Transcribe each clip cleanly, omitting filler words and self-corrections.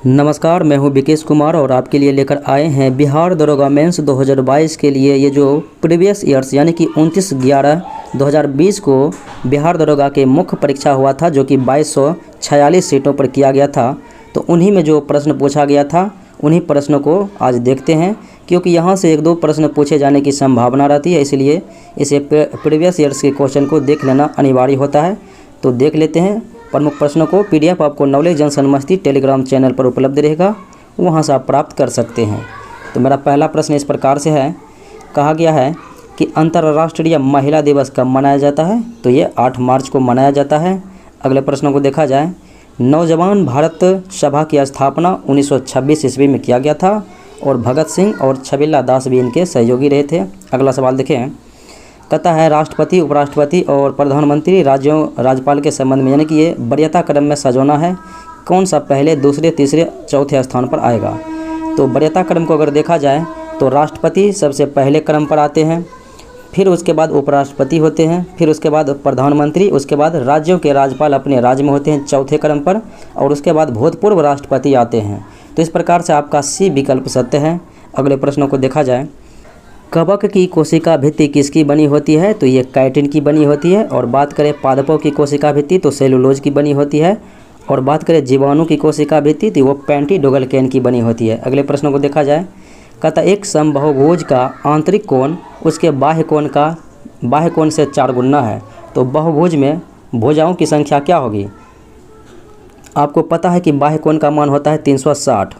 नमस्कार, मैं हूं विकेश कुमार और आपके लिए लेकर आए हैं बिहार दरोगा मेंस 2022 के लिए। ये जो प्रीवियस ईयर्स यानी कि 29/11/2020 को बिहार दरोगा के मुख्य परीक्षा हुआ था, जो कि 2246 सीटों पर किया गया था। तो उन्हीं में जो प्रश्न पूछा गया था, उन्हीं प्रश्नों को आज देखते हैं, क्योंकि यहाँ से एक दो प्रश्न पूछे जाने की संभावना रहती है, इसलिए इसे प्रीवियस ईयर्स के क्वेश्चन को देख लेना अनिवार्य होता है। तो देख लेते हैं प्रमुख प्रश्नों को। पीडीएफ आपको नॉलेज जंक्शन मस्ती टेलीग्राम चैनल पर उपलब्ध रहेगा, वहां से आप प्राप्त कर सकते हैं। तो मेरा पहला प्रश्न इस प्रकार से है, कहा गया है कि अंतर्राष्ट्रीय महिला दिवस कब मनाया जाता है? तो ये 8 मार्च को मनाया जाता है। अगले प्रश्नों को देखा जाए, नौजवान भारत सभा की स्थापना 1926 ईस्वी में किया गया था और भगत सिंह और छबिल्ला दास भी इनके सहयोगी रहे थे। अगला सवाल देखें, कहता है राष्ट्रपति, उपराष्ट्रपति और प्रधानमंत्री राज्यों राज्यपाल के संबंध में, यानी कि ये वरीयता क्रम में सजोना है, कौन सा पहले, दूसरे, तीसरे, चौथे स्थान पर आएगा? तो वरीयता क्रम को अगर देखा जाए तो राष्ट्रपति सबसे पहले क्रम पर आते हैं, फिर उसके बाद उपराष्ट्रपति होते हैं, फिर उसके बाद प्रधानमंत्री, उसके बाद राज्यों के राज्यपाल अपने राज्य में होते हैं चौथे क्रम पर, और उसके बाद भूतपूर्व राष्ट्रपति आते हैं। तो इस प्रकार से आपका सी विकल्प सत्य है। अगले प्रश्नों को देखा जाए, कवक की कोशिका भित्ति किसकी बनी होती है? तो ये काइटिन की बनी होती है। और बात करें पादपों की कोशिका भित्ति तो सेलुलोज की बनी होती है। और बात करें जीवाणु की कोशिका भित्ति तो वो पेंटिडोगलकेन की बनी होती है। अगले प्रश्नों को देखा जाए, कहता एक समबाहुभुज का आंतरिक कोण उसके बाह्य कोण से 4 गुना है। तो बहुभुज में भुजाओं की संख्या क्या होगी? आपको पता है कि बाह्य कोण का मान होता है 360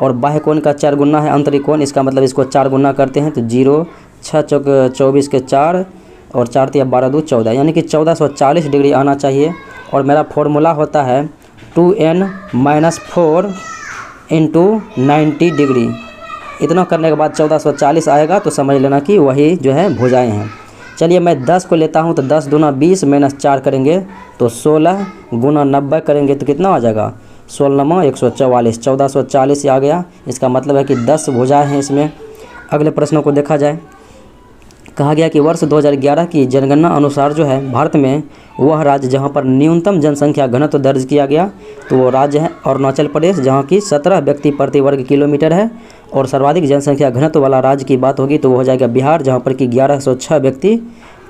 और बाह्य कोण का 4 गुना है आंतरिक कोण। इसका मतलब इसको 4 गुना करते हैं तो 0, 6 चौक 24 के 4 और 4 तिया 12 2 14, यानी कि 1440 डिग्री आना चाहिए। और मेरा फॉर्मूला होता है 2n - 4 × 90 डिग्री। इतना करने के बाद 1440 आएगा, तो समझ लेना कि वही जो है भुजाएँ हैं। चलिए मैं 10 को लेता हूँ, तो 10 दूना 20 - 4 करेंगे तो 16 × 90 करेंगे तो कितना आ जाएगा? 16 × 144, 1440 आ गया। इसका मतलब है कि 10 भुजाएँ हैं इसमें। अगले प्रश्नों को देखा जाए, कहा गया कि वर्ष 2011 की जनगणना अनुसार जो है भारत में वह राज्य जहां पर न्यूनतम जनसंख्या घनत्व दर्ज किया गया तो वो राज्य है अरुणाचल प्रदेश, जहां की 17 व्यक्ति प्रति वर्ग किलोमीटर है। और सर्वाधिक जनसंख्या घनत्व वाला राज्य की बात होगी तो वो हो जाएगा बिहार, जहाँ पर कि 1106 व्यक्ति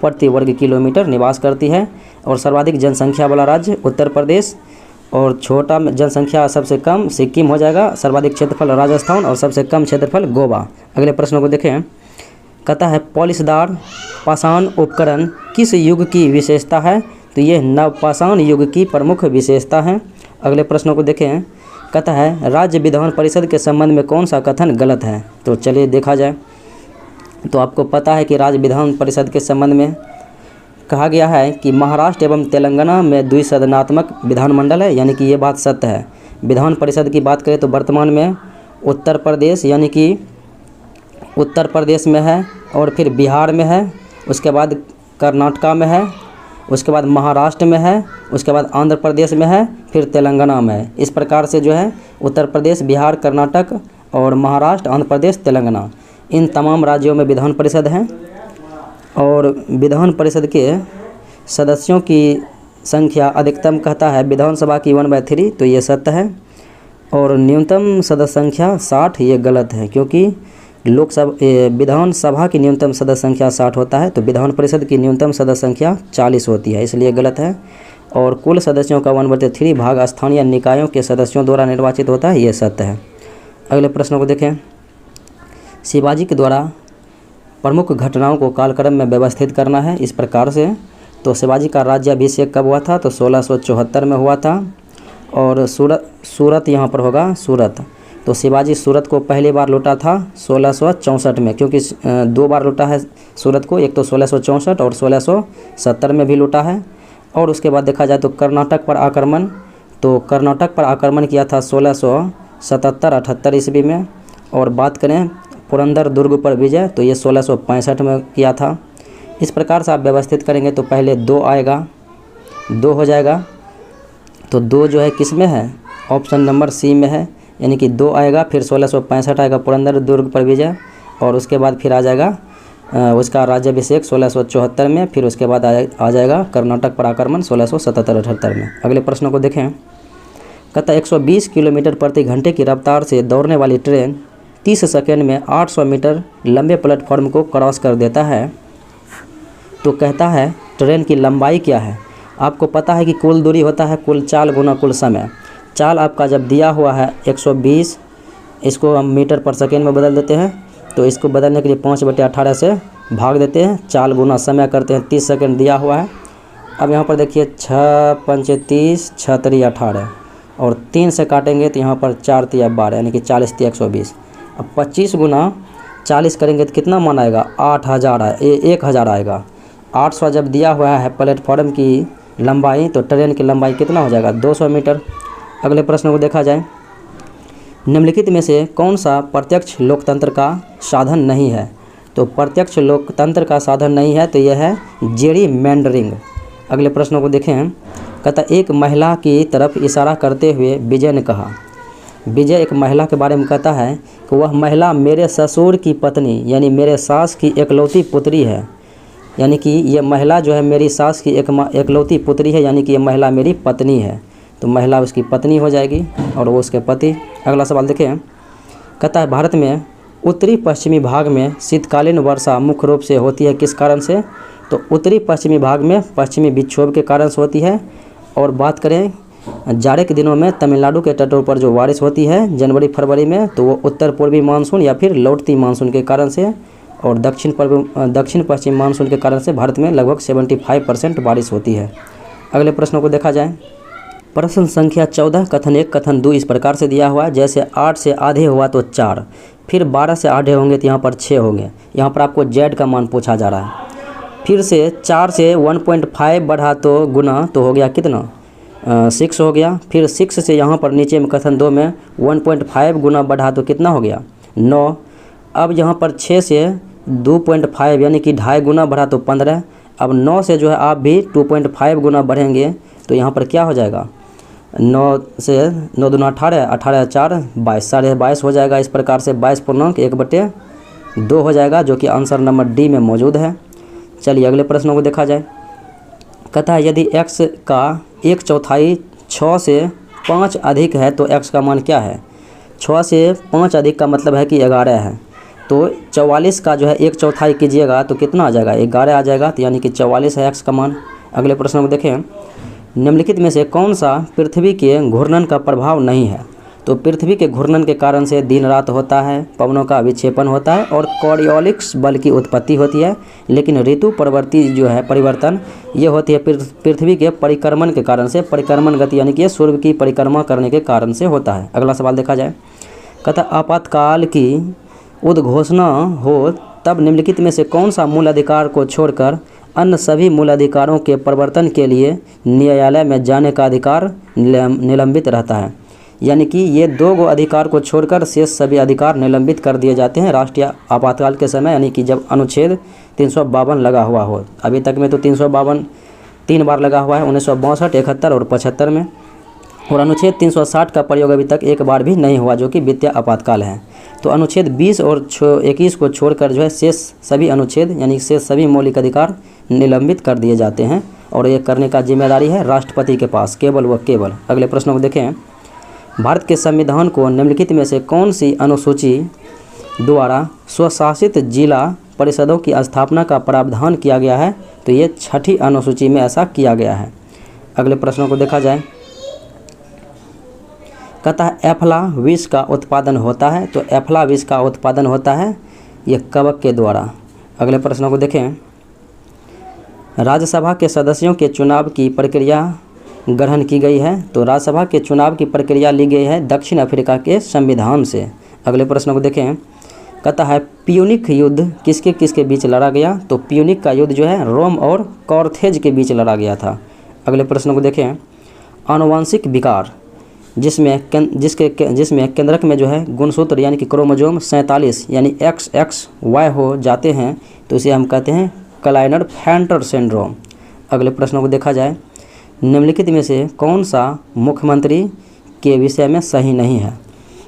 प्रति वर्ग किलोमीटर निवास करती है। और सर्वाधिक जनसंख्या वाला राज्य उत्तर प्रदेश, और छोटा जनसंख्या सबसे कम सिक्किम हो जाएगा, सर्वाधिक क्षेत्रफल राजस्थान और सबसे कम क्षेत्रफल गोवा। अगले प्रश्नों को देखें, कहता है पॉलिशदार पाषाण उपकरण किस युग की विशेषता है? तो ये नवपाषाण युग की प्रमुख विशेषता है। अगले प्रश्नों को देखें, कहता है राज्य विधान परिषद के संबंध में कौन सा कथन गलत है? तो चलिए देखा जाए, तो आपको पता है कि राज्य विधान परिषद के संबंध में कहा गया है कि महाराष्ट्र एवं तेलंगाना में द्विसदनात्मक विधानमंडल है, यानी कि ये बात सत्य है। विधान परिषद की बात करें तो वर्तमान में उत्तर प्रदेश, यानी कि उत्तर प्रदेश में है, और फिर बिहार में है, उसके बाद कर्नाटका में है, उसके बाद महाराष्ट्र में है, उसके बाद आंध्र प्रदेश में है, फिर तेलंगाना में है। इस प्रकार से जो है उत्तर प्रदेश, बिहार, कर्नाटक और महाराष्ट्र, आंध्र प्रदेश, तेलंगाना, इन तमाम राज्यों में विधान परिषद हैं। और विधान परिषद के सदस्यों की संख्या अधिकतम कहता है विधानसभा की 1/3, तो ये सत्य है। और न्यूनतम सदस्य संख्या 60, ये गलत है, क्योंकि विधानसभा की न्यूनतम सदस्य संख्या 60 होता है, तो विधान परिषद की न्यूनतम सदस्य संख्या 40 होती है, इसलिए गलत है। और कुल सदस्यों का 1/3 भाग स्थानीय निकायों के सदस्यों द्वारा निर्वाचित होता है, ये सत्य है। अगले प्रश्नों को देखें, शिवाजी के द्वारा प्रमुख घटनाओं को कालक्रम में व्यवस्थित करना है इस प्रकार से। तो शिवाजी का राज्याभिषेक कब हुआ था? तो 1674 में हुआ था। और सूरत यहाँ पर होगा, सूरत। तो शिवाजी सूरत को पहली बार लूटा था 1664 में, क्योंकि 2 बार लूटा है सूरत को, एक तो 1664 और 1670 में भी लूटा है। और उसके बाद देखा जाए तो कर्नाटक पर आक्रमण, तो कर्नाटक पर आक्रमण किया था 1677-78 ईस्वी में। और बात करें पुरंदर दुर्ग पर विजय, तो ये 1665 में किया था। इस प्रकार से आप व्यवस्थित करेंगे तो पहले 2 आएगा, 2 हो जाएगा। तो 2 जो है किस में है? ऑप्शन नंबर सी में है, यानी कि 2 आएगा, फिर 1665 आएगा पुरंदर दुर्ग पर विजय, और उसके बाद फिर आ जाएगा उसका राज्याभिषेक 1674 में, फिर उसके बाद आ जाएगा कर्नाटक पर आक्रमण 1677-78 में। अगले प्रश्नों को देखें, कहता है 120 किलोमीटर प्रति घंटे की रफ्तार से दौड़ने वाली ट्रेन 30 सेकंड में 800 मीटर लंबे प्लेटफॉर्म को क्रॉस कर देता है। तो कहता है ट्रेन की लंबाई क्या है। आपको पता है कि कुल दूरी होता है कुल चाल गुना कुल समय। चाल आपका जब दिया हुआ है 120, इसको हम मीटर पर सेकेंड में बदल देते हैं, तो इसको बदलने के लिए 5/18 से भाग देते हैं, चाल गुना समय करते हैं, 30 सेकंड दिया हुआ है। अब यहाँ पर देखिए 6 पंचे 30, 6 3 18 और 3 से काटेंगे तो यहाँ पर 4 3 12 यानी कि 40 3 120। अब 25 गुना 40 करेंगे तो कितना मान आएगा, 1000 आएगा। 800 जब दिया हुआ है प्लेटफॉर्म की लंबाई, तो ट्रेन की लंबाई कितना हो जाएगा, 200 मीटर। अगले प्रश्न को देखा जाए, निम्नलिखित में से कौन सा प्रत्यक्ष लोकतंत्र का साधन नहीं है। तो प्रत्यक्ष लोकतंत्र का साधन नहीं है तो यह है जेरीमैंडरिंग। अगले प्रश्नों को देखें। कहता एक महिला की तरफ इशारा करते हुए विजय ने कहा, विजय एक महिला के बारे में कहता है कि वह महिला मेरे ससुर की पत्नी यानी मेरे सास की एकलौती पुत्री है, यानी कि ये महिला जो है मेरी सास की एकलौती पुत्री है, यानी कि ये महिला मेरी पत्नी है। तो महिला उसकी पत्नी हो जाएगी और वो उसके पति। अगला सवाल देखें। कहता है भारत में उत्तरी पश्चिमी भाग में शीतकालीन वर्षा मुख्य रूप से होती है किस कारण से। तो उत्तरी पश्चिमी भाग में पश्चिमी विक्षोभ के कारण से होती है। और बात करें जाड़े के दिनों में तमिलनाडु के तटों पर जो बारिश होती है जनवरी फरवरी में, तो वो उत्तर पूर्वी मानसून या फिर लौटती मानसून के कारण से, और दक्षिण पश्चिम मानसून के कारण से भारत में लगभग 75% बारिश होती है। अगले प्रश्नों को देखा जाए। प्रश्न संख्या 14 कथन 1 कथन 2 इस प्रकार से दिया हुआ है, जैसे 8 से आधे हुआ तो 4, फिर 12 से आधे होंगे तो यहाँ पर 6 होंगे। यहाँ पर आपको जेड का मान पूछा जा रहा है। फिर से 4 से 1.5 बढ़ा तो गुना तो हो गया कितना, 6 हो गया। फिर 6 से यहाँ पर नीचे में कथन 2 में 1.5 गुना बढ़ा तो कितना हो गया, 9। अब यहाँ पर 6 से 2.5 यानी कि 2.5 गुना बढ़ा तो 15। अब 9 से जो है आप भी 2.5 गुना बढ़ेंगे तो यहाँ पर क्या हो जाएगा, 9 से 9 दूना 18, 18 4 22, 22.5 हो जाएगा। इस प्रकार से 22.1/2 हो जाएगा, जो कि आंसर नंबर डी में मौजूद है। चलिए अगले प्रश्नों को देखा जाए। कहता है यदि x का 1/4 6 से 5 अधिक है तो x का मान क्या है। 6 से 5 अधिक का मतलब है कि 11 है, तो 44 का जो है 1/4 कीजिएगा तो कितना आ जाएगा, 11 आ जाएगा, तो यानी कि 44 है x का मान। अगले प्रश्न को देखें। निम्नलिखित में से कौन सा पृथ्वी के घूर्णन का प्रभाव नहीं है। तो पृथ्वी के घूर्णन के कारण से दिन रात होता है, पवनों का विक्षेपण होता है और कॉरियोलिक्स बल की उत्पत्ति होती है। लेकिन ऋतु परिवर्ती जो है परिवर्तन ये होती है पृथ्वी के परिक्रमण के कारण से, परिक्रमण गति यानी कि सूर्य की परिक्रमा करने के कारण से होता है। अगला सवाल देखा जाए। कहता आपातकाल की उद्घोषणा हो तब निम्नलिखित में से कौन सा मूल अधिकार को छोड़कर अन्य सभी मूल अधिकारों के प्रवर्तन के लिए न्यायालय में जाने का अधिकार निलंबित रहता है। यानी कि ये 2 अधिकार को छोड़कर शेष सभी अधिकार निलंबित कर दिए जाते हैं राष्ट्रीय आपातकाल के समय, यानी कि जब अनुच्छेद 352 लगा हुआ हो। अभी तक में तो 352 3 बार लगा हुआ है, 1962, 71 और 75 में। और अनुच्छेद 360 का प्रयोग अभी तक एक बार भी नहीं हुआ, जो कि वित्तीय आपातकाल है। तो अनुच्छेद 20 और 21 को छोड़कर जो है शेष सभी अनुच्छेद यानी शेष सभी मौलिक अधिकार निलंबित कर दिए जाते हैं, और ये करने का जिम्मेदारी है राष्ट्रपति के पास, केवल व केवल। अगले प्रश्न को देखें। भारत के संविधान को निम्नलिखित में से कौन सी अनुसूची द्वारा स्वशासित जिला परिषदों की स्थापना का प्रावधान किया गया है। तो ये 6ठी अनुसूची में ऐसा किया गया है। अगले प्रश्नों को देखा जाए। कहता है एफला विष का उत्पादन होता है। तो एफला विष का उत्पादन होता है ये कवक के द्वारा। अगले प्रश्नों को देखें। राज्यसभा के सदस्यों के चुनाव की प्रक्रिया ग्रहण की गई है। तो राज्यसभा के चुनाव की प्रक्रिया ली गई है दक्षिण अफ्रीका के संविधान से। अगले प्रश्न को देखें। कहता है प्यूनिक युद्ध किसके किसके बीच लड़ा गया। तो प्यूनिक का युद्ध जो है रोम और कॉर्थेज के बीच लड़ा गया था। अगले प्रश्न को देखें। आनुवंशिक विकार जिसमें केंद्रक में जो है गुणसूत्र यानी कि क्रोमोसोम 47 यानी XXY हो जाते हैं तो इसे हम कहते हैं क्लाइनर फैंटर सिंड्रोम। अगले प्रश्नों को देखा जाए। निम्नलिखित में से कौन सा मुख्यमंत्री के विषय में सही नहीं है।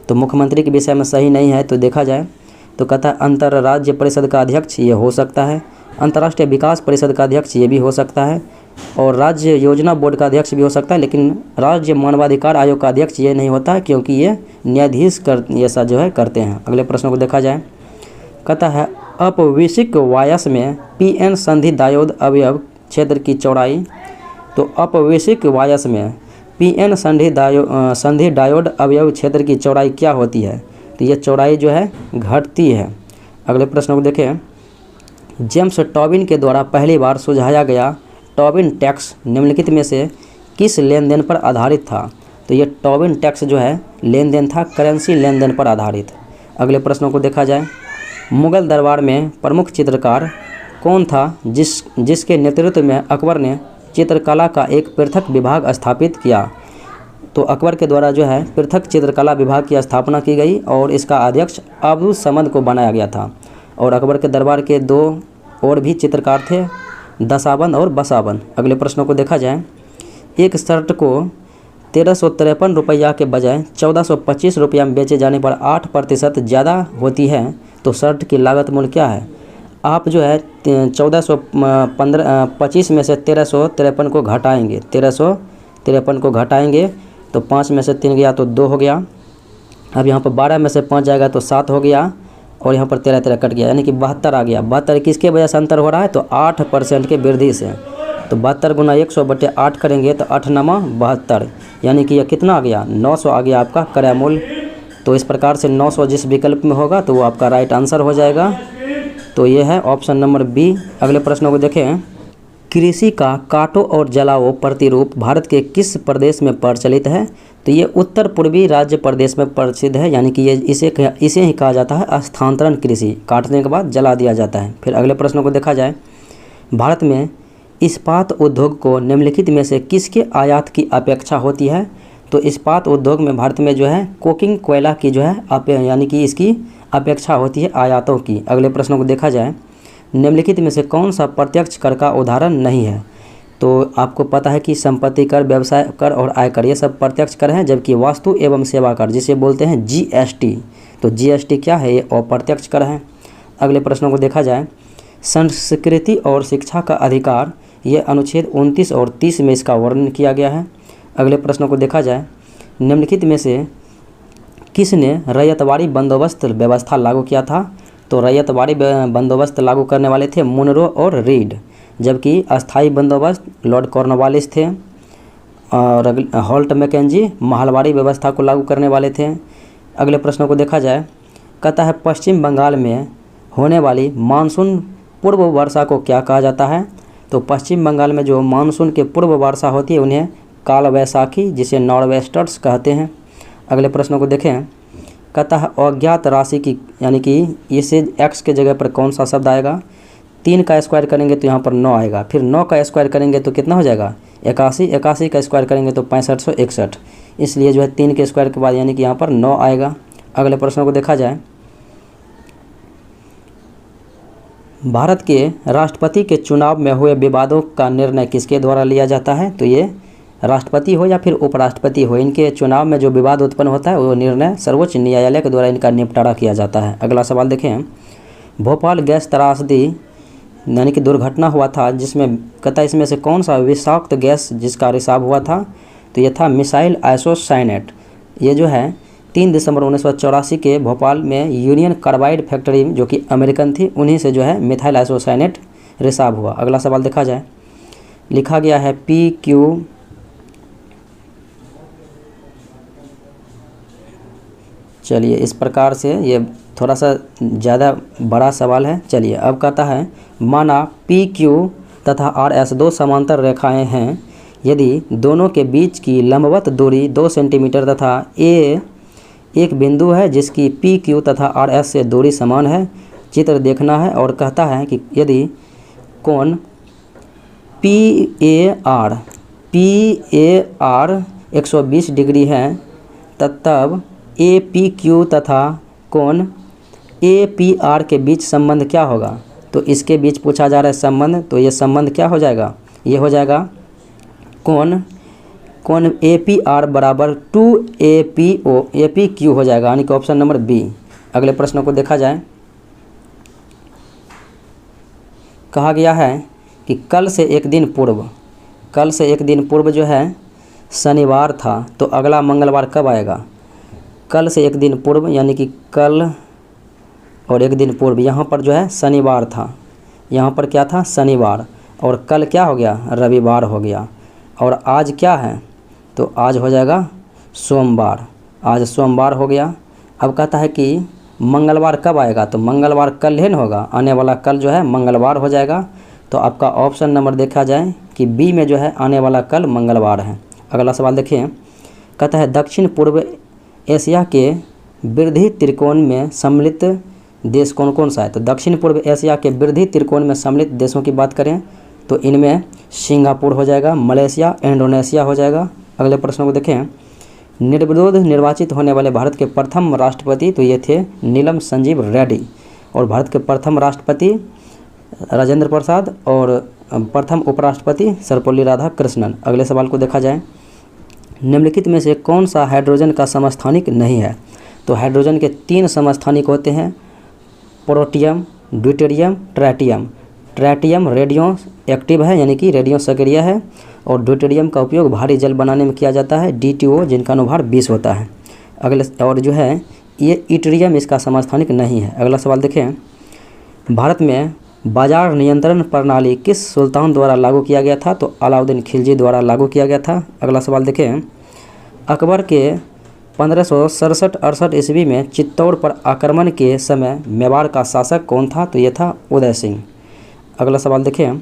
तो मुख्यमंत्री के विषय में सही नहीं है तो देखा जाए तो कहता है अंतर्राज्य परिषद का अध्यक्ष ये हो सकता है, अंतर्राष्ट्रीय विकास परिषद का अध्यक्ष ये भी हो सकता है, और राज्य योजना बोर्ड का अध्यक्ष भी हो सकता है, लेकिन राज्य मानवाधिकार आयोग का अध्यक्ष ये नहीं होता, क्योंकि ये न्यायाधीश ऐसा जो है करते हैं। अगले प्रश्न को देखा जाए, कहता है अपवैश्विक वायस में पीएन संधि डायोड अवयव क्षेत्र की चौड़ाई। तो अपवैश्विक वायस में पीएन संधि डायोड अवयव क्षेत्र की चौड़ाई क्या होती है? तो ये चौड़ाई जो है घटती है। अगले प्रश्न को देखें, जेम्स टॉबिन के द्वारा पहली बार सुझाया गया टॉबिन टैक्स निम्नलिखित में से किस लेन देन पर आधारित था? तो ये टॉबिन टैक्स जो है लेन देन था, करेंसी लेन देन पर आधारित। अगले प्रश्नों को देखा जाए, मुगल दरबार में प्रमुख चित्रकार कौन था जिसके नेतृत्व में अकबर ने चित्रकला का एक पृथक विभाग स्थापित किया? तो अकबर के द्वारा जो है पृथक चित्रकला विभाग की स्थापना की गई और इसका अध्यक्ष अब्दुल समद को बनाया गया था। और अकबर के दरबार के 2 और भी चित्रकार थे, दसाबंद और बसाबंद। अगले प्रश्नों को देखा जाए, एक शर्ट को 1353 रुपया के बजाय 1425 रुपया में बेचे जाने पर 8% ज़्यादा होती है, तो शर्ट की लागत मूल्य क्या है? आप जो है 1425 में से 1353 को घटाएंगे, 1353 को घटाएंगे तो 5 में से 3 गया तो 2 हो गया। अब यहाँ पर 12 में से 5 जाएगा तो 7 हो गया और यहाँ पर 13 कट गया, यानी कि 72 आ गया। 72 किसके वजह से अंतर हो रहा है? तो 8% के वृद्धि से। तो 72 गुना 100/8 करेंगे तो 8 9 72, यानी कि यह कितना आ गया? 900 आ गया आपका क्रय मूल्य। तो इस प्रकार से 900 जिस विकल्प में होगा तो वो आपका राइट आंसर हो जाएगा। तो ये है ऑप्शन नंबर बी। अगले प्रश्नों को देखें, कृषि का काटो और जलाओ प्रतिरूप भारत के किस प्रदेश में प्रचलित है? तो ये उत्तर पूर्वी राज्य प्रदेश में प्रसिद्ध है, यानी कि ये इसे ही कहा जाता है स्थानांतरण कृषि, काटने के बाद जला दिया जाता है। फिर अगले प्रश्नों को देखा जाए, भारत में इस्पात उद्योग को निम्नलिखित में से किसके आयात की अपेक्षा होती है? तो इस्पात उद्योग में भारत में जो है कोकिंग कोयला की जो है यानी कि इसकी अपेक्षा होती है आयातों की। अगले प्रश्नों को देखा जाए, निम्नलिखित में से कौन सा प्रत्यक्ष कर का उदाहरण नहीं है? तो आपको पता है कि संपत्ति कर, व्यवसाय कर और आयकर ये सब प्रत्यक्ष कर हैं, जबकि वस्तु एवं सेवा कर जिसे बोलते हैं जीएसटी, तो जीएसटी क्या है? ये अप्रत्यक्ष कर है। अगले प्रश्नों को देखा जाए, संस्कृति और शिक्षा का अधिकार, ये अनुच्छेद 29 और 30 में इसका वर्णन किया गया है। अगले प्रश्नों को देखा जाए, निम्नलिखित में से किसने रैयतवाड़ी बंदोबस्त व्यवस्था लागू किया था? तो रैयतवाड़ी बंदोबस्त लागू करने वाले थे मुनरो और रीड, जबकि अस्थाई बंदोबस्त लॉर्ड कॉर्नवालिस थे और हॉल्ट मैकेंजी महलवाड़ी व्यवस्था को लागू करने वाले थे। अगले प्रश्नों को देखा जाए, कहता है पश्चिम बंगाल में होने वाली मानसून पूर्व वर्षा को क्या कहा जाता है? तो पश्चिम बंगाल में जो मानसून के पूर्व वर्षा होती है उन्हें काल वैसाखी, जिसे नॉर्वेस्टर्स कहते हैं। अगले प्रश्नों को देखें, कहता है अज्ञात राशि की, यानी कि इसे x के जगह पर कौन सा शब्द आएगा? 3 का स्क्वायर करेंगे तो यहाँ पर 9 आएगा, फिर 9 का स्क्वायर करेंगे तो कितना हो जाएगा? 81, 81 का स्क्वायर करेंगे तो 6561, इसलिए जो है 3 के स्क्वायर के बाद यानी कि यहाँ पर 9 आएगा। अगले प्रश्नों को देखा जाए, भारत के राष्ट्रपति के चुनाव में हुए विवादों का निर्णय किसके द्वारा लिया जाता है? तो ये राष्ट्रपति हो या फिर उपराष्ट्रपति हो, इनके चुनाव में जो विवाद उत्पन्न होता है वो निर्णय सर्वोच्च न्यायालय के द्वारा इनका निपटारा किया जाता है। अगला सवाल देखें, भोपाल गैस त्रासदी यानी कि दुर्घटना हुआ था जिसमें कहता है इसमें से कौन सा विषाक्त गैस जिसका रिसाव हुआ था? तो ये था मिसाइल आइसोसाइनेट। ये जो है 3 दिसंबर 1984 के भोपाल में यूनियन कार्बाइड फैक्ट्री जो कि अमेरिकन थी, उन्हीं से जो है मिथाइल आइसोसाइनेट रिसाव हुआ। अगला सवाल देखा जाए, लिखा गया है PQ, चलिए इस प्रकार से ये थोड़ा सा ज़्यादा बड़ा सवाल है। चलिए अब कहता है, माना PQ तथा RS 2 समांतर रेखाएं हैं, यदि दोनों के बीच की लंबवत दूरी 2 सेंटीमीटर तथा A एक बिंदु है जिसकी PQ तथा RS से दूरी समान है, चित्र देखना है। और कहता है कि यदि कोण PAR 120 डिग्री है तब APQ तथा कोण APR के बीच संबंध क्या होगा? तो इसके बीच पूछा जा रहा है संबंध, तो ये संबंध क्या हो जाएगा? ये हो जाएगा कोण APR बराबर 2APQ हो जाएगा, यानी कि ऑप्शन नंबर बी। अगले प्रश्नों को देखा जाए, कहा गया है कि कल से एक दिन पूर्व कल से एक दिन पूर्व जो है शनिवार था, तो अगला मंगलवार कब आएगा? कल से एक दिन पूर्व यानी कि कल और एक दिन पूर्व, यहाँ पर जो है शनिवार था, यहाँ पर क्या था? शनिवार। और कल क्या हो गया? रविवार हो गया। और आज क्या है? तो आज हो जाएगा सोमवार। आज सोमवार हो गया। अब कहता है कि मंगलवार कब आएगा? तो मंगलवार कल ही न होगा, आने वाला कल जो है मंगलवार हो जाएगा। तो आपका ऑप्शन नंबर देखा जाए कि बी में जो है आने वाला कल मंगलवार है। अगला सवाल देखिए, कहता है दक्षिण पूर्व एशिया के वृद्धि त्रिकोण में सम्मिलित देश कौन कौन सा है? तो दक्षिण पूर्व एशिया के वृद्धि त्रिकोण में सम्मिलित देशों की बात करें तो इनमें सिंगापुर हो जाएगा, मलेशिया, इंडोनेशिया हो जाएगा। अगले प्रश्न को देखें, निर्विरोध निर्वाचित होने वाले भारत के प्रथम राष्ट्रपति, तो ये थे नीलम संजीव रेड्डी। और भारत के प्रथम राष्ट्रपति राजेंद्र प्रसाद और प्रथम उपराष्ट्रपति सर्वपल्ली राधाकृष्णन। अगले सवाल को देखा जाए, निम्नलिखित में से कौन सा हाइड्रोजन का समस्थानिक नहीं है? तो हाइड्रोजन के 3 समस्थानिक होते हैं, प्रोटियम, ड्यूटेरियम, ट्रैटियम। ट्रैटियम रेडियो एक्टिव है यानी कि रेडियो सक्रिय है, और ड्यूटेरियम का उपयोग भारी जल बनाने में किया जाता है, DTO, जिनका अनुभार 20 होता है। अगले और जो है ये इट्रियम इसका समस्थानिक नहीं है। अगला सवाल देखें, भारत में बाजार नियंत्रण प्रणाली किस सुल्तान द्वारा लागू किया गया था? तो अलाउद्दीन खिलजी द्वारा लागू किया गया था। अगला सवाल देखें, अकबर के 1567-68 ईस्वी में चित्तौड़ पर आक्रमण के समय मेवाड़ का शासक कौन था? तो ये था उदय सिंह। अगला सवाल देखें,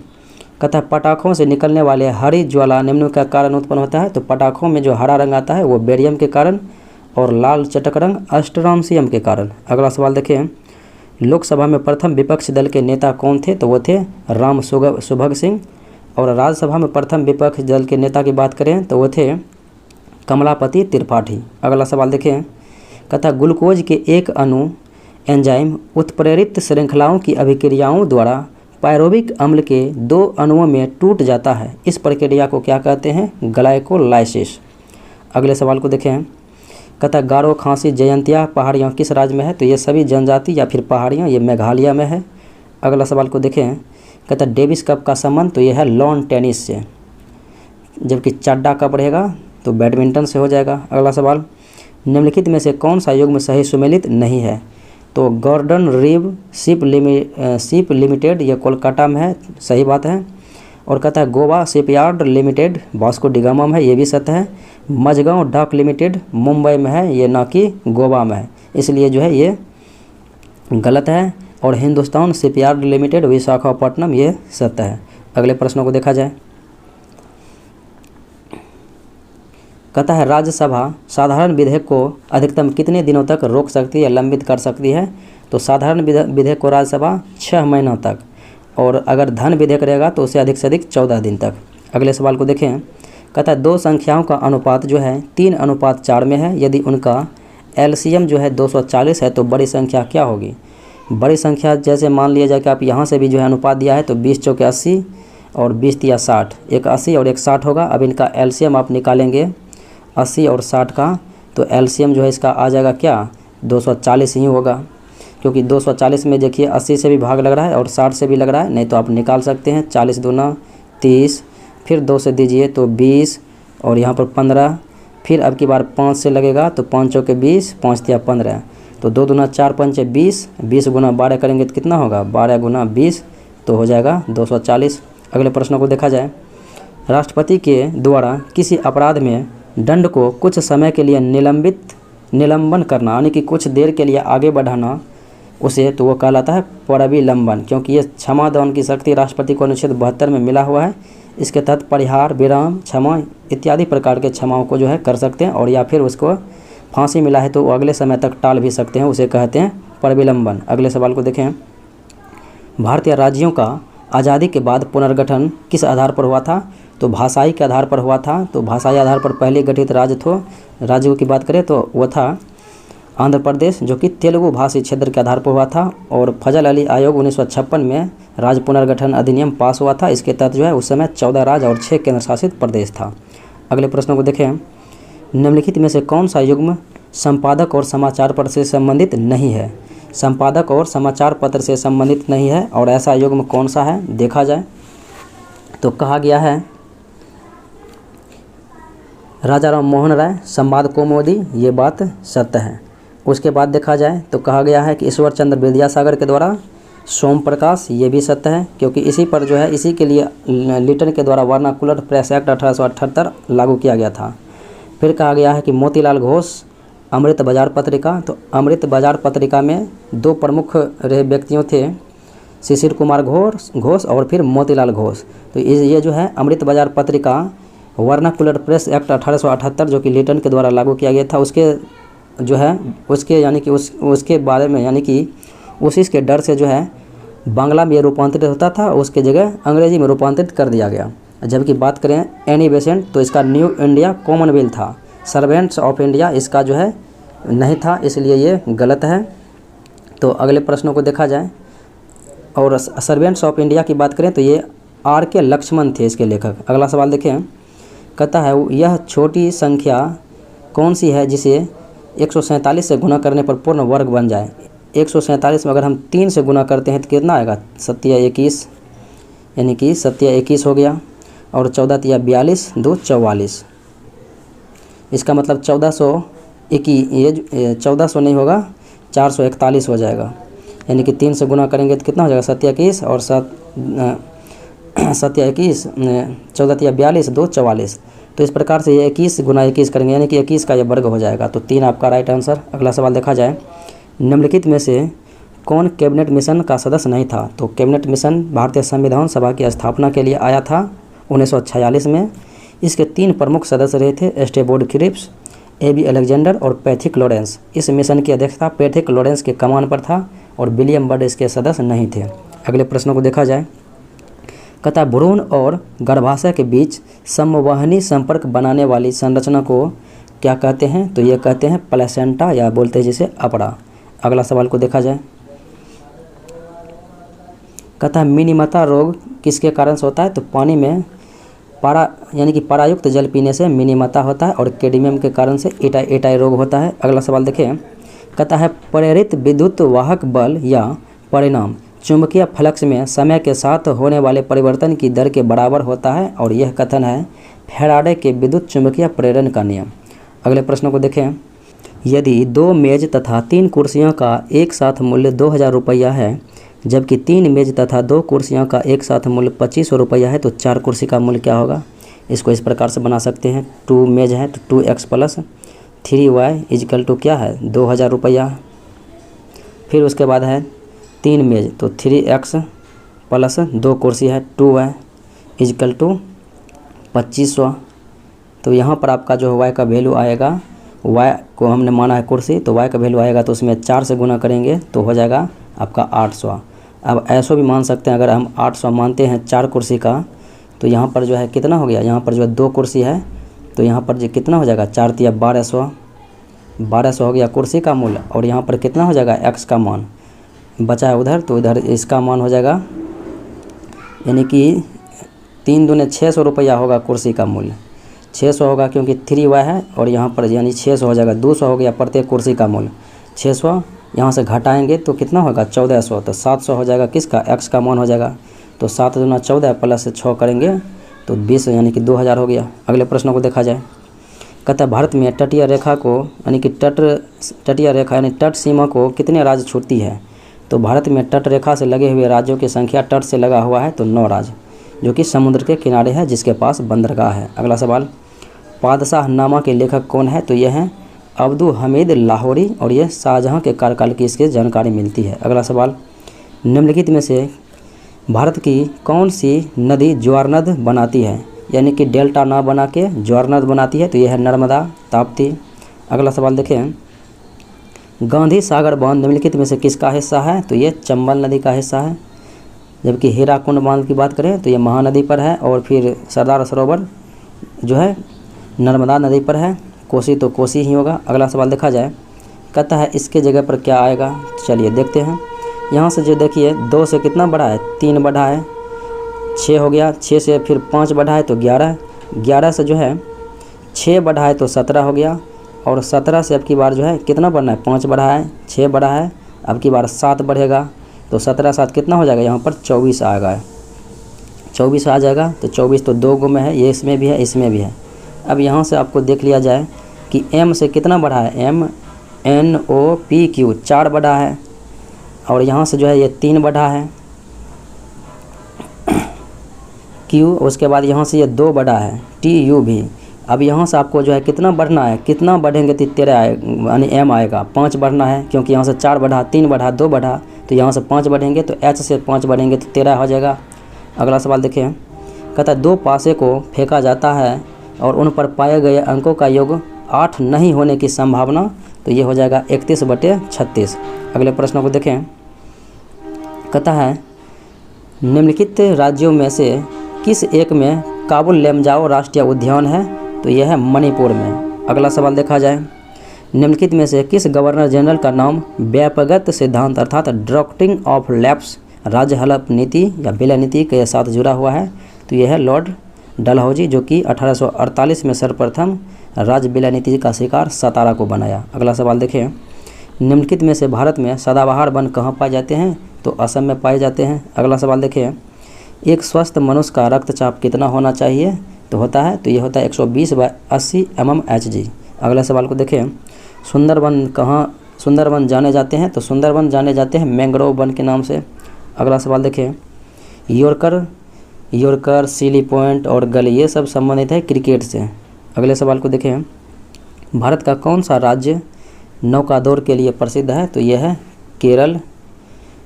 कहता है पटाखों से निकलने वाले हरी ज्वाला निम्न का कारण उत्पन्न होता है? तो पटाखों में जो हरा रंग आता है वो बेरियम के कारण, और लाल चटक रंग अस्ट्रोनशियम के कारण। अगला सवाल देखें, लोकसभा में प्रथम विपक्ष दल के नेता कौन थे? तो वो थे राम सुभग सिंह। और राज्यसभा में प्रथम विपक्ष दल के नेता की बात करें तो वो थे कमलापति त्रिपाठी। अगला सवाल देखें, कहता ग्लूकोज के एक अणु एंजाइम उत्प्रेरित श्रृंखलाओं की अभिक्रियाओं द्वारा पायरोविक अम्ल के 2 अणुओं में टूट जाता है। इस प्रक्रिया को क्या कहते हैं? ग्लाइकोलाइसिस। अगले सवाल को देखें, कहता गारो, खासी, जयंतिया पहाड़ियाँ किस राज्य में है? तो ये सभी जनजाति या फिर पहाड़ियाँ ये मेघालय में है। अगला सवाल को देखें, कहता डेविस कप का संबंध, तो यह है लॉन टेनिस से, जबकि चड्डा कप रहेगा तो बैडमिंटन से हो जाएगा। अगला सवाल, निम्नलिखित में से कौन सा युग्म सही सुमेलित नहीं है? तो गॉर्डन रीव शिप लिमिटेड ये कोलकाता में है, सही बात है। और कहता है Goa shipyard limited Vasco da Gama में है, ये भी सत्य है। मझगांव डॉक लिमिटेड मुंबई में है, ये ना कि गोवा में है, इसलिए जो है ये गलत है। और हिंदुस्तान शिपयार्ड लिमिटेड विशाखापट्टनम ये सत्य है। अगले प्रश्नों को देखा जाए, कहता है राज्यसभा साधारण विधेयक को अधिकतम कितने दिनों तक रोक सकती है या लंबित कर सकती है? तो साधारण विधेयक को राज्यसभा 6 महीनों तक, और अगर धन विधेयक रहेगा तो उसे अधिक से अधिक 14 दिन तक। अगले सवाल को देखें, कहता है 2 संख्याओं का अनुपात जो है 3:4 में है, यदि उनका एलसीएम जो है 240 है तो बड़ी संख्या क्या होगी? बड़ी संख्या जैसे मान लिया जाए कि आप यहाँ से भी जो है अनुपात दिया है, तो 20 चौके 80 और 20 या 60, एक 80 और एक 60 होगा। अब इनका एलसीएम आप निकालेंगे 80 और 60 का, तो एलसीएम जो है इसका आ जाएगा क्या? 240 ही होगा, क्योंकि 240 में देखिए 80 से भी भाग लग रहा है और 60 से भी लग रहा है, नहीं तो आप निकाल सकते हैं 40 दूना 30, फिर 2 से दीजिए तो 20 और यहाँ पर 15, फिर अब की बार 5 से लगेगा तो 5 चौके 20, 5 तिया 15, तो 2 दूना 4 पंचे 20, 20 गुना 12 करेंगे तो कितना होगा? 12 गुना 20, तो हो जाएगा 240। अगले प्रश्नों को देखा जाए, राष्ट्रपति के द्वारा किसी अपराध में दंड को कुछ समय के लिए निलंबन करना यानी कि कुछ देर के लिए आगे बढ़ाना, उसे तो वो कहलाता है परिलंबन, क्योंकि ये क्षमा दान की शक्ति राष्ट्रपति को अनुच्छेद 72 में मिला हुआ है। इसके तहत परिहार, विराम, क्षमा इत्यादि प्रकार के क्षमाओं को जो है कर सकते हैं, और या फिर उसको फांसी मिला है तो वो अगले समय तक टाल भी सकते हैं, उसे कहते हैं परिलंबन। अगले सवाल को देखें, भारतीय राज्यों का आज़ादी के बाद पुनर्गठन किस आधार पर हुआ था? तो भाषाई के आधार पर हुआ था। तो भाषाई आधार पर पहले गठित राज्यों की बात करें तो वो था आंध्र प्रदेश, जो कि तेलुगु भाषी क्षेत्र के आधार पर हुआ था। और फजल अली आयोग 1956 में राज्य पुनर्गठन अधिनियम पास हुआ था। इसके तहत जो है उस समय 14 राज्य और 6 केंद्र शासित प्रदेश था। अगले प्रश्नों को देखें, निम्नलिखित में से कौन सा युग्म संपादक और समाचार पत्र से संबंधित नहीं है? संपादक और समाचार पत्र से संबंधित नहीं है, और ऐसा युग्म कौन सा है देखा जाए तो कहा गया है राजा राम मोहन राय संवाद कौमुदी, ये बात सत्य है। उसके बाद देखा जाए तो कहा गया है कि ईश्वर चंद्र विद्यासागर के द्वारा सोम प्रकाश, ये भी सत्य है, क्योंकि इसी पर जो है इसी के लिए लिटन के द्वारा वर्नाकुलर प्रेस एक्ट 1878 लागू किया गया था। फिर कहा गया है कि मोतीलाल घोष अमृत बाजार पत्रिका, तो अमृत बाजार पत्रिका में दो प्रमुख रहे व्यक्तियों थे, शिशिर कुमार घोष और फिर मोतीलाल घोष। तो ये जो है अमृत बाजार पत्रिका वर्नाकुलर प्रेस एक्ट 1878 जो कि लिटन के द्वारा लागू किया गया था, उसके जो है उसके यानी कि उसके बारे में यानी कि उसी के डर से जो है बांग्ला में रूपांतरित होता था, उसके जगह अंग्रेजी में रूपांतरित कर दिया गया। जबकि बात करें एनी बेसेंट तो इसका न्यू इंडिया कॉमनवेल्थ था, सर्वेंट्स ऑफ इंडिया इसका जो है नहीं था, इसलिए ये गलत है। तो अगले प्रश्नों को देखा जाए और सर्वेंट्स ऑफ इंडिया की बात करें तो ये R.K. लक्ष्मण थे इसके लेखक। अगला सवाल देखें, कहता है यह छोटी संख्या कौन सी है जिसे 147 से गुना करने पर पूर्ण वर्ग बन जाए। 147 में अगर हम 3 से गुना करते हैं तो कितना आएगा, 7 यानी कि 7 हो गया, और 14 42 2 44। इसका मतलब 1421, ये 1400 नहीं होगा, 441 हो जाएगा, यानी कि 3 से गुना करेंगे तो कितना हो जाएगा 7 और 7 14 42 2 44। तो इस प्रकार से ये 21 गुना 21 करेंगे, यानी कि 21 का ये वर्ग हो जाएगा। तो 3 आपका राइट आंसर। अगला सवाल देखा जाए, निम्नलिखित में से कौन कैबिनेट मिशन का सदस्य नहीं था। तो कैबिनेट मिशन भारतीय संविधान सभा की स्थापना के लिए आया था 1946 में। इसके 3 प्रमुख सदस्य रहे थे, स्टेबोर्ड क्रिप्स, A.B. अलेक्जेंडर और पैथिक लॉरेंस। इस मिशन की अध्यक्षता पैथिक लॉरेंस के कमान पर था और विलियम बर्ड इसके सदस्य नहीं थे। अगले प्रश्नों को देखा जाए, कहता भ्रूण और गर्भाशय के बीच संवहनी संपर्क बनाने वाली संरचना को क्या कहते हैं। तो ये कहते हैं प्लेसेंटा, या बोलते हैं जिसे अपड़ा। अगला सवाल को देखा जाए, कहता है मिनीमता रोग किसके कारण से होता है। तो पानी में पारा यानी कि पारायुक्त जल पीने से मिनीमता होता है, और कैडमियम के कारण से एटाई रोग होता है। अगला सवाल देखें, कहता है प्रेरित विद्युत वाहक बल या परिणाम चुंबकीय फ्लक्स में समय के साथ होने वाले परिवर्तन की दर के बराबर होता है, और यह कथन है फैराडे के विद्युत चुंबकीय प्रेरण का नियम। अगले प्रश्नों को देखें, यदि 2 मेज तथा 3 कुर्सियों का एक साथ मूल्य 2000 रुपया है, जबकि 3 मेज तथा 2 कुर्सियों का एक साथ मूल्य 2500 रुपया है, तो 4 कुर्सी का मूल्य क्या होगा। इसको इस प्रकार से बना सकते हैं, 2 मेज है तो 2x plus 3y is equal to क्या है 2000 रुपया। फिर उसके बाद है 3 मेज तो 3x प्लस 2 कुर्सी है 2y इजकल टू 2500। तो यहाँ पर आपका जो y का वैल्यू आएगा, y को हमने माना है कुर्सी, तो y का वैल्यू आएगा तो उसमें 4 से गुना करेंगे तो हो जाएगा आपका 800। अब ऐसा भी मान सकते हैं, अगर हम 800 मानते हैं 4 कुर्सी का, तो यहाँ पर जो है कितना हो गया, यहाँ पर जो है 2 कुर्सी है तो यहाँ पर जो कितना हो जाएगा 4 तिया 1200 हो गया कुर्सी का मूल्य, और यहाँ पर कितना हो जाएगा x का मान बचा है उधर, तो इधर इसका मान हो जाएगा यानी कि 3 दूने 600 रुपया होगा कुर्सी का मूल्य। 600 होगा क्योंकि 3y है, और यहाँ पर यानी 600 हो जाएगा, 200 हो गया प्रत्येक कुर्सी का मूल्य। 600 यहाँ से घटाएंगे तो कितना होगा 1400, तो 700 हो जाएगा किसका x का मान हो जाएगा। तो 7 दूना 14 प्लस 6 करेंगे तो 20 यानी कि 2000 हो गया। अगले प्रश्नों को देखा जाए, कहता है भारत में तटीय रेखा को यानी कि तटीय रेखा यानी तट सीमा को कितने राज्य छूती है। तो भारत में तट रेखा से लगे हुए राज्यों की संख्या तट से लगा हुआ है तो 9 राज्य, जो कि समुद्र के किनारे है, जिसके पास बंदरगाह है। अगला सवाल, पादशाह नामा के लेखक कौन है। तो यह है अब्दुल हमीद लाहौरी, और यह शाहजहां के कार्यकाल की इसकी जानकारी मिलती है। अगला सवाल, निम्नलिखित में से भारत की कौन सी नदी ज्वारनद बनाती है, यानी कि डेल्टा ना बना के ज्वारनद बनाती है। तो यह है नर्मदा ताप्ती। अगला सवाल देखें, गांधी सागर बांध निम्नलिखित में से किसका हिस्सा है। तो ये चंबल नदी का हिस्सा है। जबकि हीराकुंड बांध की बात करें तो ये महानदी पर है, और फिर सरदार सरोवर जो है नर्मदा नदी पर है। कोसी तो कोसी ही होगा। अगला सवाल देखा जाए, कहता है इसके जगह पर क्या आएगा। चलिए देखते हैं। यहाँ से जो देखिए 2 से कितना बढ़ा है 3 बढ़ा है, 6 हो गया, 6 से फिर 5 बढ़ा है तो 11, 11 से जो है 6 बढ़ा है तो 17 हो गया, और 17 से अब की बार जो है कितना बढ़ना है 5 बढ़ा है, 6 बढ़ा है, अब की बार 7 बढ़ेगा तो 17 7 कितना हो जाएगा, यहाँ पर 24 आएगा, 24 आ जाएगा। तो 24 तो 2 गो में है, ये इसमें भी है इसमें भी है, अब यहाँ से आपको देख लिया जाए कि M से कितना बढ़ा है, MNOPQ 4 बढ़ा है, और यहाँ से जो है ये 3 बढ़ा है Q, उसके बाद यहाँ से ये 2 बढ़ा है TU भी। अब यहाँ से आपको जो है कितना बढ़ना है, कितना बढ़ेंगे तो 13 आए यानी M आएगा, 5 बढ़ना है क्योंकि यहाँ से 4 बढ़ा, 3 बढ़ा, 2 बढ़ा, तो यहाँ से 5 बढ़ेंगे, तो H से 5 बढ़ेंगे तो 13 हो जाएगा। अगला सवाल देखिए, कहता है 2 पासे को फेंका जाता है और उन पर पाए गए अंकों का योग 8 नहीं होने की संभावना, तो ये हो जाएगा 31/36। अगले प्रश्न को देखें, कहता है निम्नलिखित राज्यों में से किस एक में काबुल लेमजाओ राष्ट्रीय उद्यान है, तो यह है मणिपुर में। अगला सवाल देखा जाए, निम्नलिखित में से किस गवर्नर जनरल का नाम व्यापकगत सिद्धांत अर्थात ड्राफ्टिंग ऑफ लैप्स राज्य हलफ नीति या विलय नीति के साथ जुड़ा हुआ है, तो यह है लॉर्ड डलहौजी, जो कि 1848 में सर्वप्रथम राज्य विलय नीति का शिकार सतारा को बनाया। अगला सवाल देखें, निम्नलिखित में से भारत में सदाबहार वन कहाँ पाए जाते हैं, तो असम में पाए जाते हैं। अगला सवाल देखें, एक स्वस्थ मनुष्य का रक्तचाप कितना होना चाहिए, तो होता है, तो ये होता है 120/80 mmHg। अगले सवाल को देखें, सुंदरवन कहाँ सुंदरवन जाने जाते हैं, तो सुंदरवन जाने जाते हैं मैंग्रोव वन के नाम से। अगला सवाल देखें, यॉर्कर, सीली पॉइंट और गली ये सब संबंधित है क्रिकेट से। अगले सवाल को देखें, भारत का कौन सा राज्य नौकादौड़ के लिए प्रसिद्ध है, तो यह है केरल,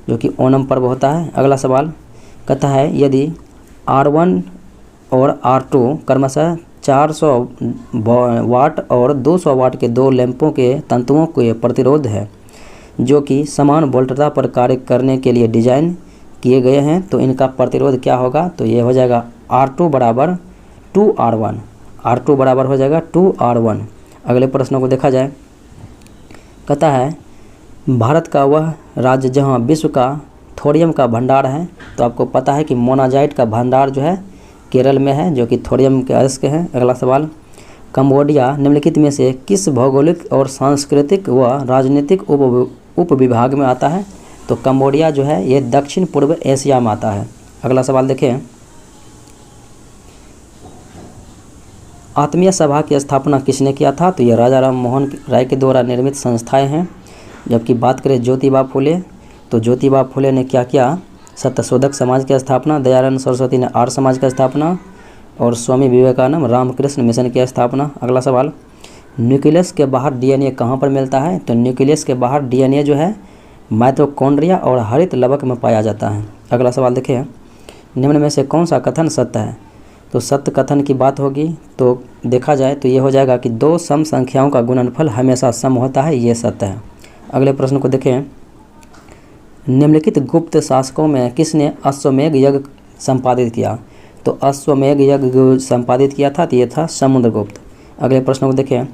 जो कि ओणम पर्व होता है। अगला सवाल कहता है, यदि R1 और R2 क्रमशः 400 वाट और 200 वाट के 2 लैंपों के तंतुओं के प्रतिरोध है जो कि समान वोल्टता पर कार्य करने के लिए डिजाइन किए गए हैं, तो इनका प्रतिरोध क्या होगा, तो ये हो जाएगा R2 बराबर 2R1, R2 बराबर हो जाएगा 2R1। अगले प्रश्नों को देखा जाए, कहता है भारत का वह राज्य जहां विश्व का थोरियम का भंडार है, तो आपको पता है कि मोनाजाइट का भंडार जो है केरल में है, जो कि थोरियम के अयस्क है। अगला सवाल, कंबोडिया निम्नलिखित में से किस भौगोलिक और सांस्कृतिक व राजनीतिक उपविभाग में आता है, तो कंबोडिया जो है ये दक्षिण पूर्व एशिया में आता है। अगला सवाल देखें, आत्मीय सभा की स्थापना किसने किया था, तो ये राजा राम मोहन राय के द्वारा निर्मित संस्थाएं हैं। जबकि बात करें ज्योतिबा फुले, तो ज्योतिबा फुले ने क्या किया, सत्यशोधक समाज की स्थापना, दयानंद सरस्वती ने आर्य समाज की स्थापना और स्वामी विवेकानंद रामकृष्ण मिशन की स्थापना। अगला सवाल, न्यूक्लियस के बाहर डीएनए कहाँ पर मिलता है, तो न्यूक्लियस के बाहर डीएनए जो है माइटोकॉन्ड्रिया और हरित लवक में पाया जाता है। अगला सवाल देखिए, निम्न में से कौन सा कथन सत्य है, तो सत्य कथन की बात होगी तो देखा जाए तो ये हो जाएगा कि 2 सम संख्याओं का गुणनफल हमेशा सम होता है, ये सत्य है। अगले प्रश्न को देखें, निम्नलिखित गुप्त शासकों में किसने अश्वमेध यज्ञ संपादित किया, तो अश्वमेध यज्ञ संपादित किया था, तो ये था समुद्रगुप्त। अगले प्रश्न को देखें,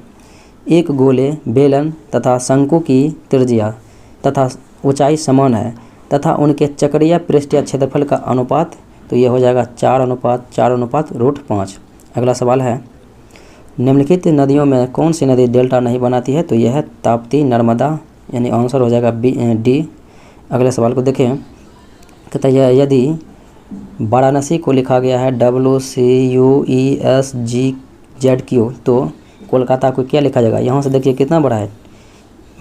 एक गोले, बेलन तथा शंकु की त्रिज्या तथा ऊंचाई समान है तथा उनके चक्रीय पृष्ठीय क्षेत्रफल का अनुपात, तो ये हो जाएगा 4:4:5। अगला सवाल है, निम्नलिखित नदियों में कौन सी नदी डेल्टा नहीं बनाती है, तो यह है ताप्ती, नर्मदा, यानी आंसर हो जाएगा D। अगले सवाल को देखें, कहता है यदि वाराणसी को लिखा गया है WCUESGZQ, तो कोलकाता को क्या लिखा जाएगा, यहाँ से देखिए कितना बड़ा है,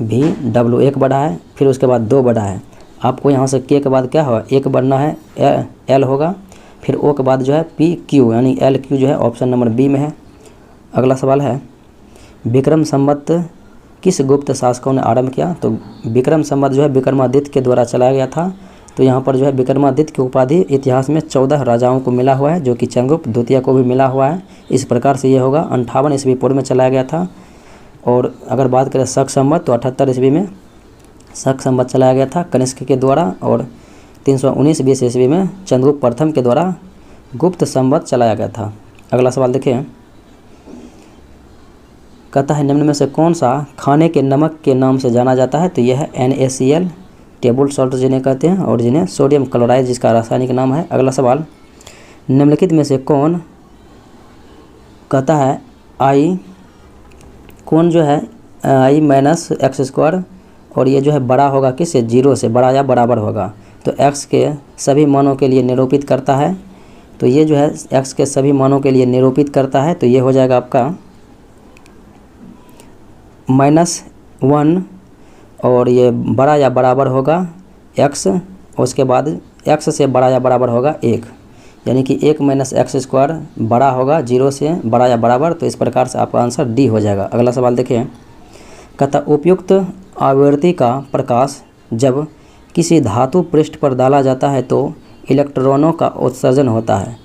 VW 1 बढ़ा है, फिर उसके बाद 2 बढ़ा है। आपको यहाँ से K के बाद क्या होगा, 1 बढ़ना है, L होगा, फिर O के बाद जो है PQ यानी LQ जो है ऑप्शन नंबर B में है। अगला सवाल है, विक्रम संवत किस गुप्त शासकों ने आरंभ किया, तो विक्रम संवत जो है विक्रमादित्य के द्वारा चलाया गया था। तो यहाँ पर जो है विक्रमादित्य की उपाधि इतिहास में 14 राजाओं को मिला हुआ है, जो कि चंद्रगुप्त द्वितीय को भी मिला हुआ है। इस प्रकार से ये होगा 58 ईस्वी पूर्व में चलाया गया था। और अगर बात करें शक संवत, तो 78 ईस्वी में शक संवत चलाया गया था कनिष्क के द्वारा, और 319 ईस्वी में चंद्रगुप्त प्रथम के द्वारा गुप्त संवत चलाया गया था। अगला सवाल देखें, कहता है निम्न में से कौन सा खाने के नमक के नाम से जाना जाता है, तो यह है NaCl, टेबल सॉल्ट जिन्हें कहते हैं, और जिन्हें सोडियम क्लोराइड जिसका रासायनिक नाम है। अगला सवाल, निम्नलिखित में से कौन कहता है कौन जो है I-x², और ये जो है बड़ा होगा किससे, 0 से, बड़ा या बराबर होगा, तो x के सभी मानों के लिए निरूपित करता है। तो तो ये जो है x के सभी मानों के लिए निरूपित करता है। तो ये हो जाएगा आपका -1 और ये बड़ा या बराबर होगा x, उसके बाद x से बड़ा या बराबर होगा 1, यानी कि 1 - x² बड़ा होगा 0 से बड़ा या बराबर। तो इस प्रकार से आपका आंसर डी हो जाएगा। अगला सवाल देखिए, कहता उपयुक्त आवृत्ति का प्रकाश जब किसी धातु पृष्ठ पर डाला जाता है तो इलेक्ट्रॉनों का उत्सर्जन होता है।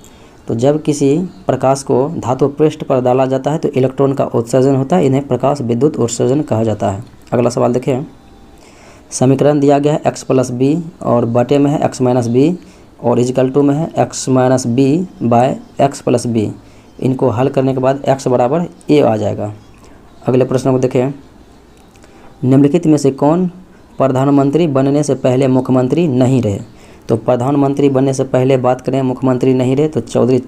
तो जब किसी प्रकाश को धातु पृष्ठ पर डाला जाता है तो इलेक्ट्रॉन का उत्सर्जन होता है, इन्हें प्रकाश विद्युत उत्सर्जन कहा जाता है। अगला सवाल देखिए, समीकरण दिया गया है x + b और बटे में है x - b और इक्वल टू में है x - b/x + b। इनको हल करने के बाद x बराबर a आ जाएगा। अगले प्रश्न को देखें, निम्नलिखित में से कौन प्रधानमंत्री बनने से पहले मुख्यमंत्री नहीं रहे। तो प्रधानमंत्री बनने से पहले बात करें मुख्यमंत्री नहीं रहे तो चौधरी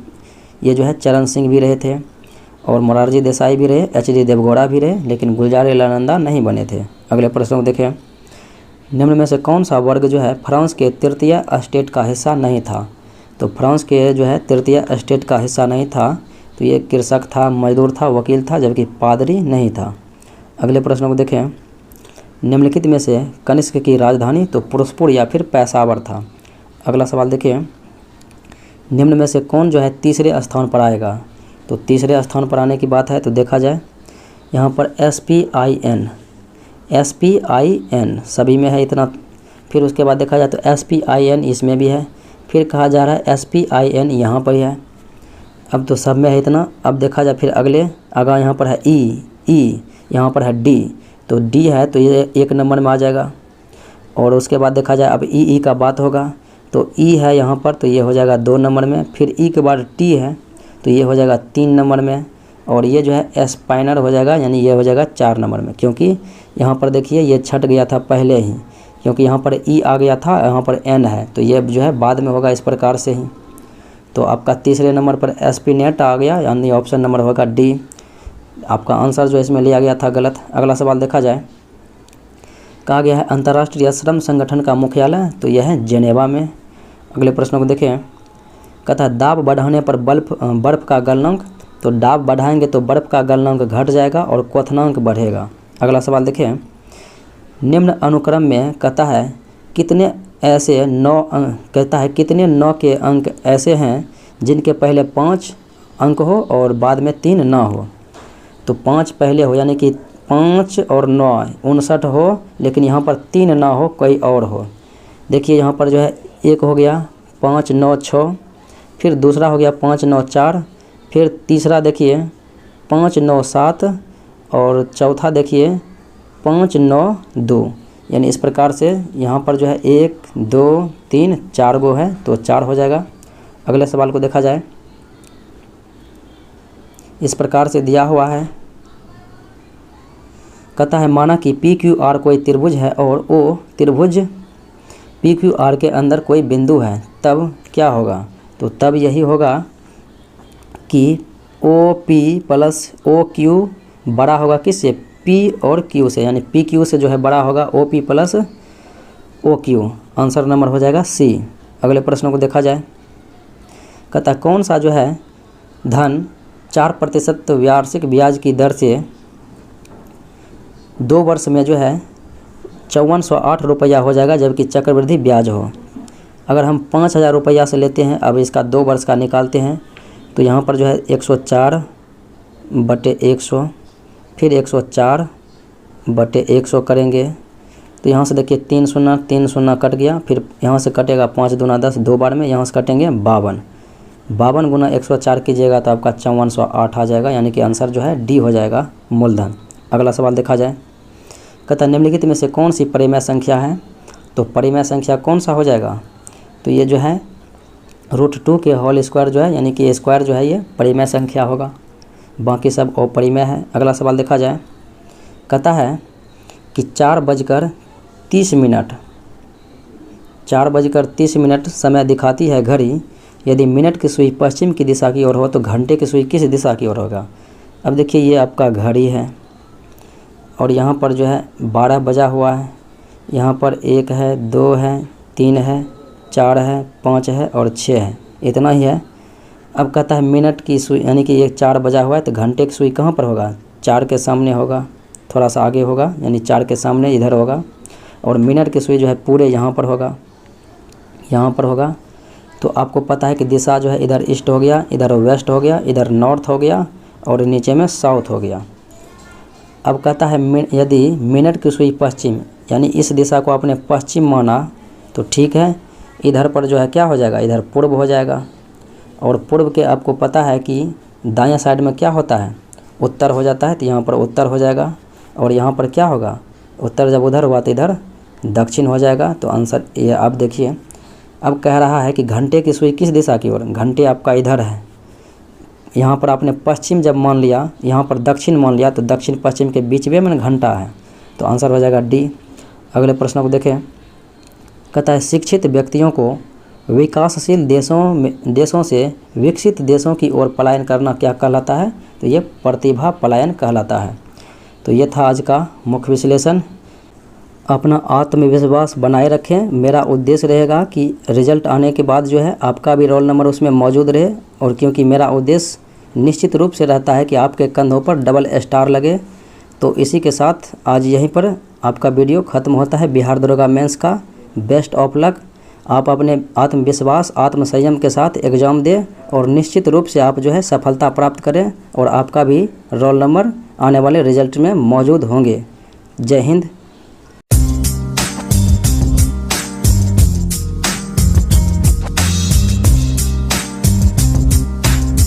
ये जो है चरण सिंह भी रहे थे और मोरारजी देसाई भी रहे, HD देवगौड़ा भी रहे, लेकिन गुलजारीलाल नंदा नहीं बने थे। अगले प्रश्न को देखें, निम्न में से कौन सा वर्ग जो है फ्रांस के तृतीय स्टेट का हिस्सा नहीं था। तो फ्रांस के जो है तृतीय स्टेट का हिस्सा नहीं था, तो ये कृषक था, मजदूर था, वकील था, जबकि पादरी नहीं था। अगले प्रश्न को देखें, निम्नलिखित में से कनिष्क की राजधानी तो पुरुषपुर या फिर पेशावर था। अगला सवाल देखिए, निम्न में से कौन जो है तीसरे स्थान पर आएगा। तो तीसरे स्थान पर आने की बात है तो देखा जाए यहाँ पर SPIN सभी में है इतना, फिर उसके बाद देखा जाए तो SPIN इसमें भी है, फिर कहा जा रहा है SPIN यहाँ पर है। अब तो सब में है इतना। अब देखा जाए फिर अगले यहाँ पर है E, यहाँ पर है D, तो D है तो ये 1 नंबर में आ जाएगा। और उसके बाद देखा जाए अब E का बात होगा तो E है यहाँ पर तो ये हो जाएगा 2 नंबर में, फिर E के बाद T है तो ये हो जाएगा 3 नंबर में, और ये जो है स्पाइनर हो जाएगा, यानी ये हो जाएगा 4 नंबर में, क्योंकि यहाँ पर देखिए ये छट गया था पहले ही, क्योंकि यहाँ पर E आ गया था, यहाँ पर N है तो ये जो है बाद में होगा इस प्रकार से ही। तो आपका तीसरे नंबर पर SPNet आ गया, यानी ऑप्शन नंबर होगा D। आपका आंसर जो इसमें लिया गया था गलत। अगला सवाल देखा जाए, कहा गया है अंतर्राष्ट्रीय श्रम संगठन का मुख्यालय तो यह है जेनेवा में। अगले प्रश्न को देखें, कहता है दाब बढ़ाने पर बर्फ़ का गलनांक। तो दाब बढ़ाएंगे तो बर्फ़ का गलनांक घट जाएगा और क्वथनांक बढ़ेगा। अगला सवाल देखें, निम्न अनुक्रम में कहता है कितने ऐसे 9 अंक, कहता है कितने 9 के अंक ऐसे हैं जिनके पहले 5 अंक हो और बाद में 3 ना हो। तो 5 पहले हो, यानी कि 5 और 9 59 हो, लेकिन यहाँ पर 3 ना हो, कोई और हो। देखिए यहाँ पर जो है एक हो गया 5 9 6, फिर दूसरा हो गया 5 9 4, फिर तीसरा देखिए 5 9 7 और चौथा देखिए 5 9 2, यानी इस प्रकार से यहाँ पर जो है 1 2 3 4 गो है तो 4 हो जाएगा। अगले सवाल को देखा जाए, इस प्रकार से दिया हुआ है, कहता है माना कि PQR कोई त्रिभुज है और O त्रिभुज PQR के अंदर कोई बिंदु है, तब क्या होगा। तो तब यही होगा कि OP + OQ बड़ा होगा किससे, P और Q से, यानी PQ से जो है बड़ा होगा OP + OQ। आंसर नंबर हो जाएगा C। अगले प्रश्नों को देखा जाए, कहता कौन सा जो है धन 4% वार्षिक ब्याज की दर से 2 वर्ष में जो है 5408 रुपया हो जाएगा, जबकि चक्रवृद्धि ब्याज हो। अगर हम 5000 रुपया से लेते हैं, अब इसका 2 वर्ष का निकालते हैं तो यहाँ पर जो है 104/100, फिर 104/100 करेंगे तो यहाँ से देखिए 3 0 कट गया, फिर यहाँ से कटेगा 5 दूना 10, 2 बार में यहाँ से कटेंगे 52 गुना 104 कीजिएगा तो आपका 5408 आ जाएगा, यानी कि आंसर जो है डी हो जाएगा मूलधन। अगला सवाल देखा जाए, कहता निम्नलिखित में से कौन सी परिमेय संख्या है। तो परिमेय संख्या कौन सा हो जाएगा, तो ये जो है √2 के होल स्क्वायर जो है, यानी कि स्क्वायर जो है ये परिमेय संख्या होगा, बाकी सब अपरिमेय है। अगला सवाल देखा जाए, कहता है कि 4:30 समय दिखाती है घड़ी, यदि मिनट की सुई पश्चिम की दिशा की ओर हो तो घंटे की सुई किस दिशा की ओर होगा। अब देखिए ये आपका घड़ी है और यहाँ पर जो है 12 बजा हुआ है, यहाँ पर 1 है 2 है 3 है 4 है 5 है और 6 है, इतना ही है। अब कहता है मिनट की सुई, यानी कि ये 4 बजा हुआ है तो घंटे की सुई कहाँ पर होगा, 4 के सामने होगा, थोड़ा सा आगे होगा, यानी 4 के सामने इधर होगा। और मिनट की सुई जो है पूरे यहाँ पर होगा, यहाँ पर होगा। तो आपको पता है कि दिशा जो है इधर ईस्ट हो गया, इधर वेस्ट हो गया, इधर नॉर्थ हो गया और नीचे में साउथ हो गया। अब कहता है यदि मिनट की सुई पश्चिम, यानी इस दिशा को आपने पश्चिम माना तो ठीक है, इधर पर जो है क्या हो जाएगा, इधर पूर्व हो जाएगा। और पूर्व के आपको पता है कि दायां साइड में क्या होता है, उत्तर हो जाता है, तो यहाँ पर उत्तर हो जाएगा। और यहाँ पर क्या होगा, उत्तर जब उधर हुआ तो इधर दक्षिण हो जाएगा। तो आंसर ये आप देखिए। अब कह रहा है कि घंटे की सुई किस दिशा की ओर, घंटे आपका इधर है, यहाँ पर आपने पश्चिम जब मान लिया, यहाँ पर दक्षिण मान लिया, तो दक्षिण पश्चिम के बीच में घंटा है, तो आंसर हो जाएगा डी। अगले प्रश्न को देखें। कहता है शिक्षित व्यक्तियों को विकासशील देशों से विकसित देशों की ओर पलायन करना क्या कहलाता है, तो ये प्रतिभा पलायन कहलाता है। तो ये था आज का मुख्य विश्लेषण। अपना आत्मविश्वास बनाए रखें। मेरा उद्देश्य रहेगा कि रिजल्ट आने के बाद जो है आपका भी रोल नंबर उसमें मौजूद रहे, और क्योंकि मेरा उद्देश्य निश्चित रूप से रहता है कि आपके कंधों पर डबल स्टार लगे। तो इसी के साथ आज यहीं पर आपका वीडियो ख़त्म होता है बिहार दरोगा मेंस का। Best of luck. आप अपने आत्मविश्वास आत्मसंयम के साथ एग्ज़ाम दें और निश्चित रूप से आप जो है सफलता प्राप्त करें, और आपका भी रोल नंबर आने वाले रिजल्ट में मौजूद होंगे। जय हिंद,